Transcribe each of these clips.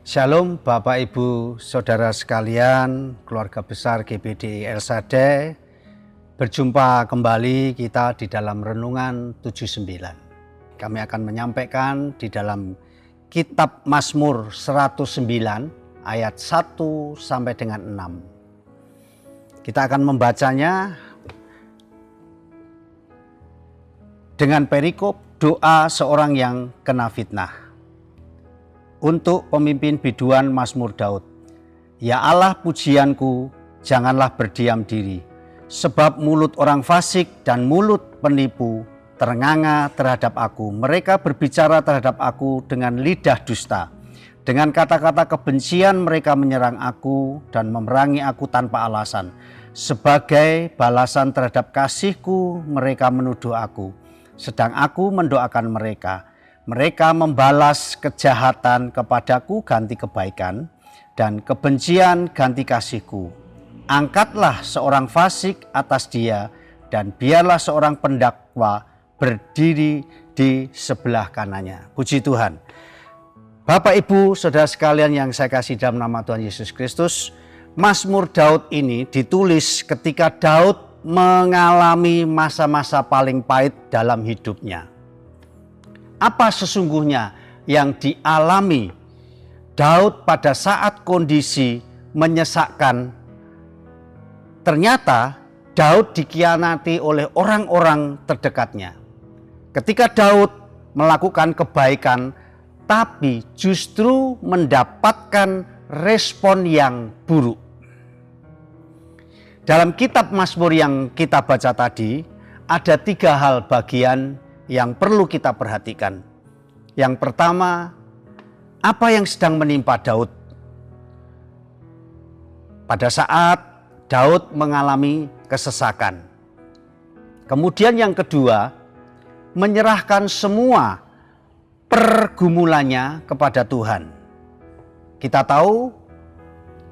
Shalom Bapak Ibu Saudara sekalian, keluarga besar GBD El Shaddai. Berjumpa kembali kita di dalam Renungan 79. Kami akan menyampaikan di dalam Kitab Mazmur 109 ayat 1 sampai dengan 6. Kita akan membacanya dengan perikop doa seorang yang kena fitnah. Untuk pemimpin biduan Mazmur Daud. Ya Allah pujianku, janganlah berdiam diri, sebab mulut orang fasik dan mulut penipu ternganga terhadap aku. Mereka berbicara terhadap aku dengan lidah dusta. Dengan kata-kata kebencian mereka menyerang aku dan memerangi aku tanpa alasan. Sebagai balasan terhadap kasihku mereka menuduh aku, sedang aku mendoakan mereka. Mereka membalas kejahatan kepadaku ganti kebaikan, dan kebencian ganti kasihku. Angkatlah seorang fasik atas dia, dan biarlah seorang pendakwa berdiri di sebelah kanannya. Puji Tuhan. Bapak Ibu Saudara sekalian yang saya kasih dalam nama Tuhan Yesus Kristus, Mazmur Daud ini ditulis ketika Daud mengalami masa-masa paling pahit dalam hidupnya. Apa sesungguhnya yang dialami Daud pada saat kondisi menyesakkan? Ternyata Daud dikhianati oleh orang-orang terdekatnya. Ketika Daud melakukan kebaikan, tapi justru mendapatkan respon yang buruk. Dalam kitab Mazmur yang kita baca tadi, ada 3 hal bagian yang perlu kita perhatikan. Yang pertama, apa yang sedang menimpa Daud? Pada saat Daud mengalami kesesakan. Kemudian yang kedua, menyerahkan semua pergumulannya kepada Tuhan. Kita tahu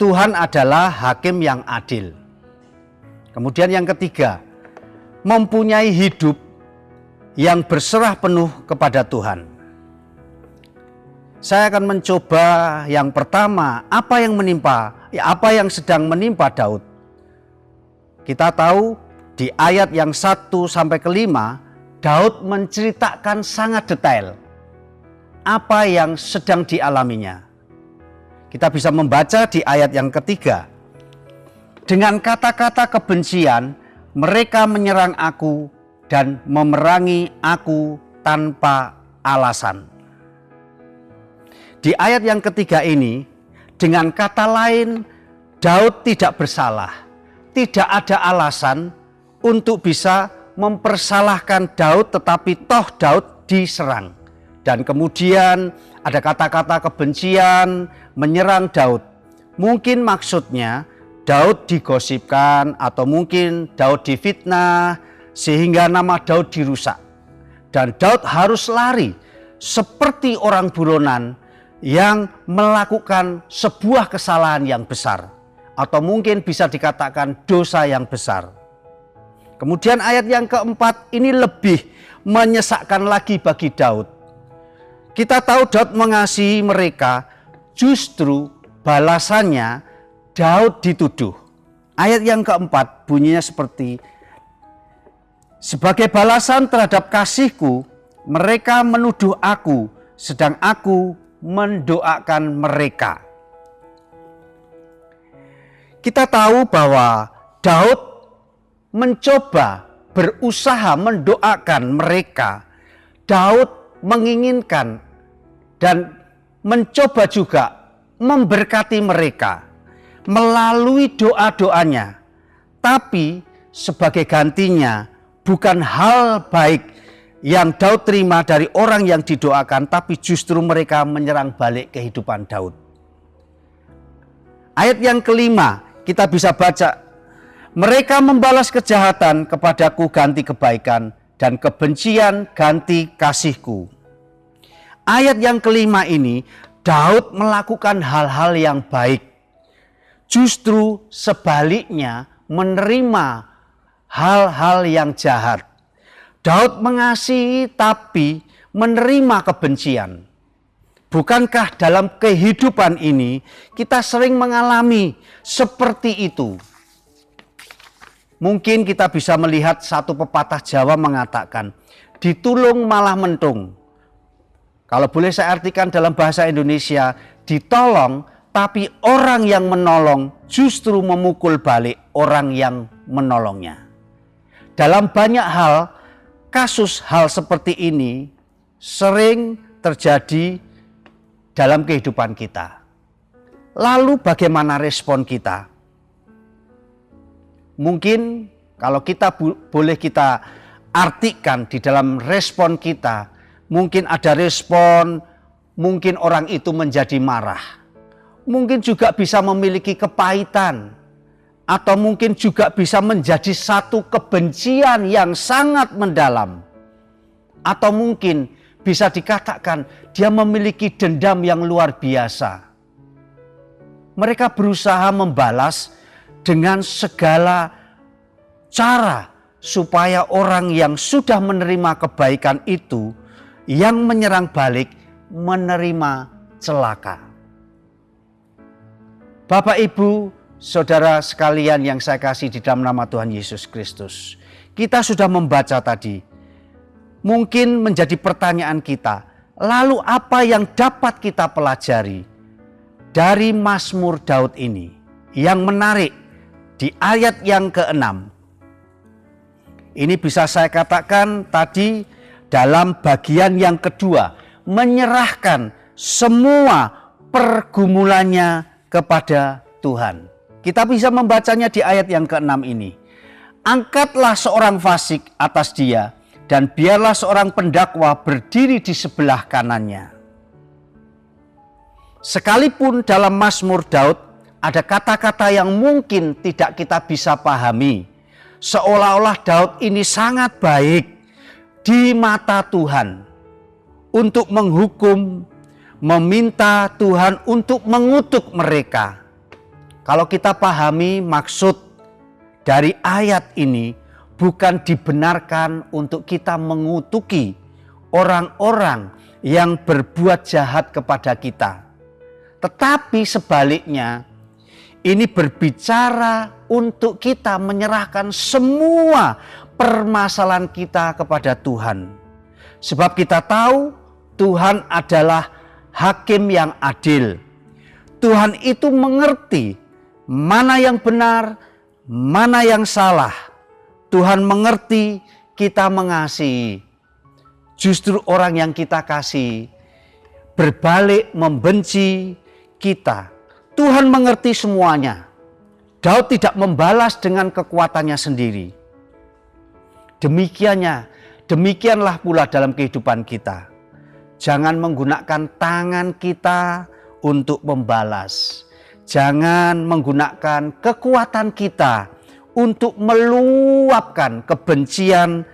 Tuhan adalah hakim yang adil. Kemudian yang ketiga, mempunyai hidup yang berserah penuh kepada Tuhan. Saya akan mencoba yang pertama, apa yang sedang menimpa Daud. Kita tahu di ayat yang 1 sampai ke 5, Daud menceritakan sangat detail apa yang sedang dialaminya. Kita bisa membaca di ayat yang ketiga. Dengan kata-kata kebencian, mereka menyerang aku dan memerangi aku tanpa alasan. Di ayat yang ketiga ini, dengan kata lain, Daud tidak bersalah. Tidak ada alasan untuk bisa mempersalahkan Daud, tetapi toh Daud diserang. Dan kemudian ada kata-kata kebencian menyerang Daud. Mungkin maksudnya Daud digosipkan atau mungkin Daud difitnah, sehingga nama Daud dirusak. Dan Daud harus lari seperti orang buronan yang melakukan sebuah kesalahan yang besar. Atau mungkin bisa dikatakan dosa yang besar. Kemudian ayat yang keempat ini lebih menyesakkan lagi bagi Daud. Kita tahu Daud mengasihi mereka, justru balasannya Daud dituduh. Ayat yang keempat bunyinya seperti, sebagai balasan terhadap kasihku, mereka menuduh aku, sedang aku mendoakan mereka. Kita tahu bahwa Daud mencoba berusaha mendoakan mereka. Daud menginginkan dan mencoba juga memberkati mereka melalui doa-doanya. Tapi sebagai gantinya, bukan hal baik yang Daud terima dari orang yang didoakan, tapi justru mereka menyerang balik kehidupan Daud. Ayat yang kelima kita bisa baca, mereka membalas kejahatan kepadaku ganti kebaikan, dan kebencian ganti kasihku. Ayat yang kelima ini Daud melakukan hal-hal yang baik. Justru sebaliknya menerima hal-hal yang jahat. Daud mengasihi tapi menerima kebencian. Bukankah dalam kehidupan ini kita sering mengalami seperti itu? Mungkin kita bisa melihat satu pepatah Jawa mengatakan, ditulung malah mentung. Kalau boleh saya artikan dalam bahasa Indonesia, ditolong tapi orang yang menolong justru memukul balik orang yang menolongnya. Dalam banyak hal, kasus hal seperti ini sering terjadi dalam kehidupan kita. Lalu bagaimana respon kita? Mungkin kalau kita boleh kita artikan di dalam respon kita, mungkin ada respon, mungkin orang itu menjadi marah. Mungkin juga bisa memiliki kepahitan, atau mungkin juga bisa menjadi satu kebencian yang sangat mendalam. Atau mungkin bisa dikatakan dia memiliki dendam yang luar biasa. Mereka berusaha membalas dengan segala cara supaya orang yang sudah menerima kebaikan itu yang menyerang balik menerima celaka. Bapak, Ibu, saudara sekalian yang saya kasih di dalam nama Tuhan Yesus Kristus. Kita sudah membaca tadi. Mungkin menjadi pertanyaan kita, lalu apa yang dapat kita pelajari dari Mazmur Daud ini? Yang menarik di ayat yang ke-6. Ini bisa saya katakan tadi dalam bagian yang kedua, menyerahkan semua pergumulannya kepada Tuhan. Kita bisa membacanya di ayat yang ke-6 ini. Angkatlah seorang fasik atas dia, dan biarlah seorang pendakwa berdiri di sebelah kanannya. Sekalipun dalam Mazmur Daud ada kata-kata yang mungkin tidak kita bisa pahami. Seolah-olah Daud ini sangat baik di mata Tuhan untuk menghukum, meminta Tuhan untuk mengutuk mereka. Kalau kita pahami maksud dari ayat ini, bukan dibenarkan untuk kita mengutuki orang-orang yang berbuat jahat kepada kita. Tetapi sebaliknya, ini berbicara untuk kita menyerahkan semua permasalahan kita kepada Tuhan. Sebab kita tahu Tuhan adalah hakim yang adil. Tuhan itu mengerti mana yang benar, mana yang salah. Tuhan mengerti kita mengasihi. Justru orang yang kita kasih berbalik membenci kita. Tuhan mengerti semuanya. Daud tidak membalas dengan kekuatannya sendiri. Demikianlah pula dalam kehidupan kita. Jangan menggunakan tangan kita untuk membalas. Jangan menggunakan kekuatan kita untuk meluapkan kebencian,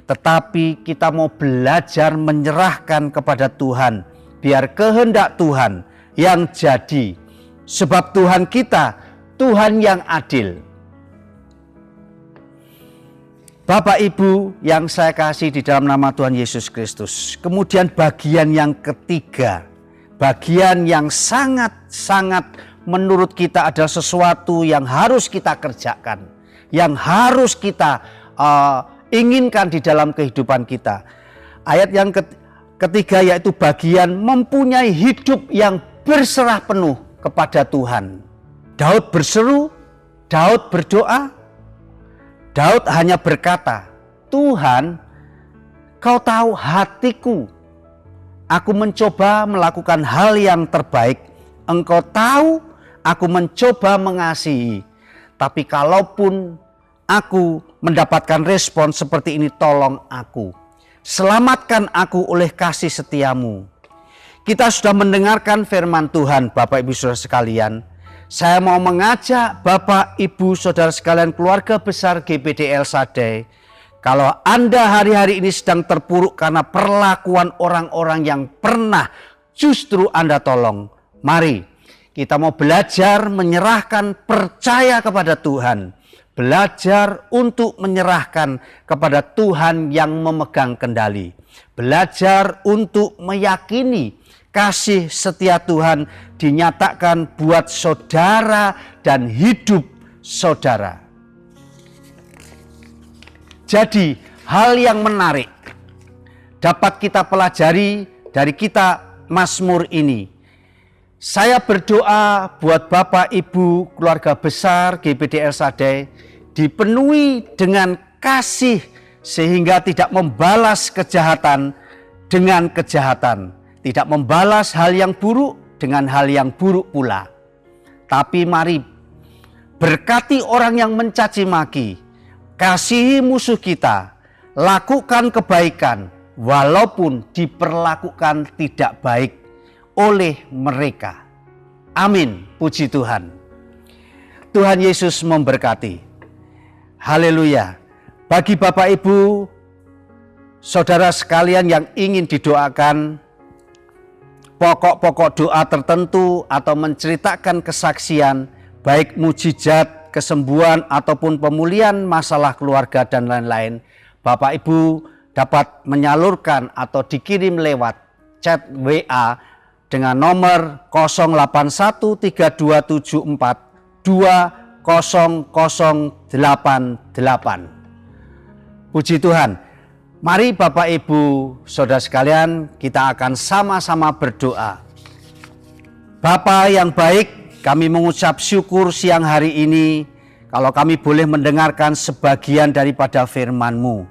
tetapi kita mau belajar menyerahkan kepada Tuhan, biar kehendak Tuhan yang jadi. Sebab Tuhan kita, Tuhan yang adil. Bapak Ibu yang saya kasih di dalam nama Tuhan Yesus Kristus. Kemudian bagian yang ketiga, bagian yang sangat-sangat menurut kita adalah sesuatu yang harus kita kerjakan, yang harus kita inginkan di dalam kehidupan kita. Ayat yang ketiga yaitu bagian mempunyai hidup yang berserah penuh kepada Tuhan. Daud berseru, Daud berdoa, Daud hanya berkata, Tuhan, Kau tahu hatiku. Aku mencoba melakukan hal yang terbaik. Engkau tahu aku mencoba mengasihi. Tapi kalaupun aku mendapatkan respon seperti ini, tolong aku. Selamatkan aku oleh kasih setiamu. Kita sudah mendengarkan firman Tuhan, Bapak Ibu Saudara sekalian. Saya mau mengajak Bapak Ibu Saudara sekalian keluarga besar GBDL Sadai. Kalau Anda hari-hari ini sedang terpuruk karena perlakuan orang-orang yang pernah justru Anda tolong. Mari kita mau belajar menyerahkan percaya kepada Tuhan. Belajar untuk menyerahkan kepada Tuhan yang memegang kendali. Belajar untuk meyakini kasih setia Tuhan dinyatakan buat saudara dan hidup saudara. Jadi hal yang menarik dapat kita pelajari dari kitab Mazmur ini. Saya berdoa buat Bapak Ibu keluarga besar GBD El Shaddai dipenuhi dengan kasih sehingga tidak membalas kejahatan dengan kejahatan, tidak membalas hal yang buruk dengan hal yang buruk pula. Tapi mari berkati orang yang mencaci maki, kasihi musuh kita, lakukan kebaikan walaupun diperlakukan tidak baik oleh mereka. Amin, puji Tuhan. Tuhan Yesus memberkati. Haleluya. Bagi Bapak Ibu, saudara sekalian yang ingin didoakan, pokok-pokok doa tertentu atau menceritakan kesaksian, baik mujizat, kesembuhan ataupun pemulihan masalah keluarga dan lain-lain, Bapak Ibu dapat menyalurkan atau dikirim lewat chat WA dengan nomor 081324200088. Puji Tuhan. Mari Bapak Ibu saudara sekalian, kita akan sama-sama berdoa. Bapa yang baik, kami mengucap syukur siang hari ini kalau kami boleh mendengarkan sebagian daripada firman-Mu.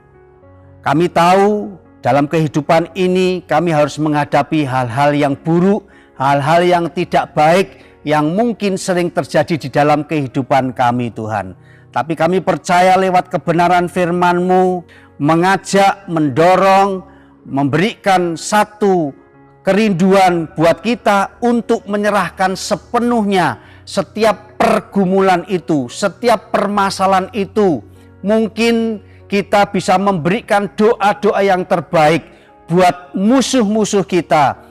Kami tahu dalam kehidupan ini kami harus menghadapi hal-hal yang buruk, hal-hal yang tidak baik yang mungkin sering terjadi di dalam kehidupan kami Tuhan. Tapi kami percaya lewat kebenaran firman-Mu mengajak, mendorong, memberikan satu kerinduan buat kita untuk menyerahkan sepenuhnya setiap pergumulan itu, setiap permasalahan itu. Mungkin kita bisa memberikan doa-doa yang terbaik buat musuh-musuh kita,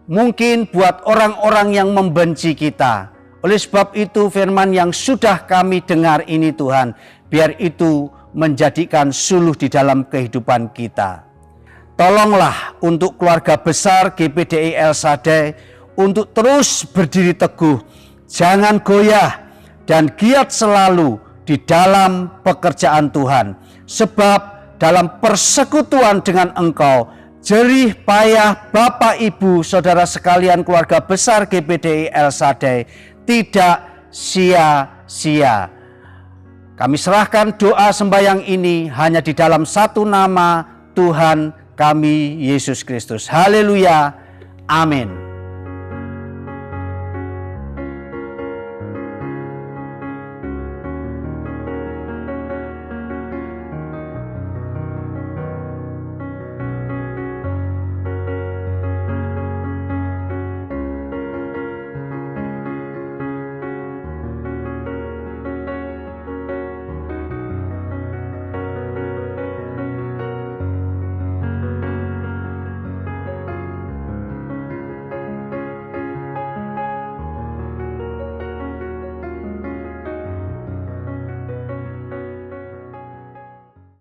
mungkin buat orang-orang yang membenci kita. Oleh sebab itu firman yang sudah kami dengar ini Tuhan, biar itu menjadikan suluh di dalam kehidupan kita. Tolonglah untuk keluarga besar GBDI El Shaddai untuk terus berdiri teguh, jangan goyah dan giat selalu di dalam pekerjaan Tuhan. Sebab dalam persekutuan dengan Engkau, jerih payah Bapak Ibu saudara sekalian keluarga besar GBDI El Shaddai tidak sia-sia. Kami serahkan doa sembahyang ini hanya di dalam satu nama Tuhan kami Yesus Kristus. Haleluya. Amin.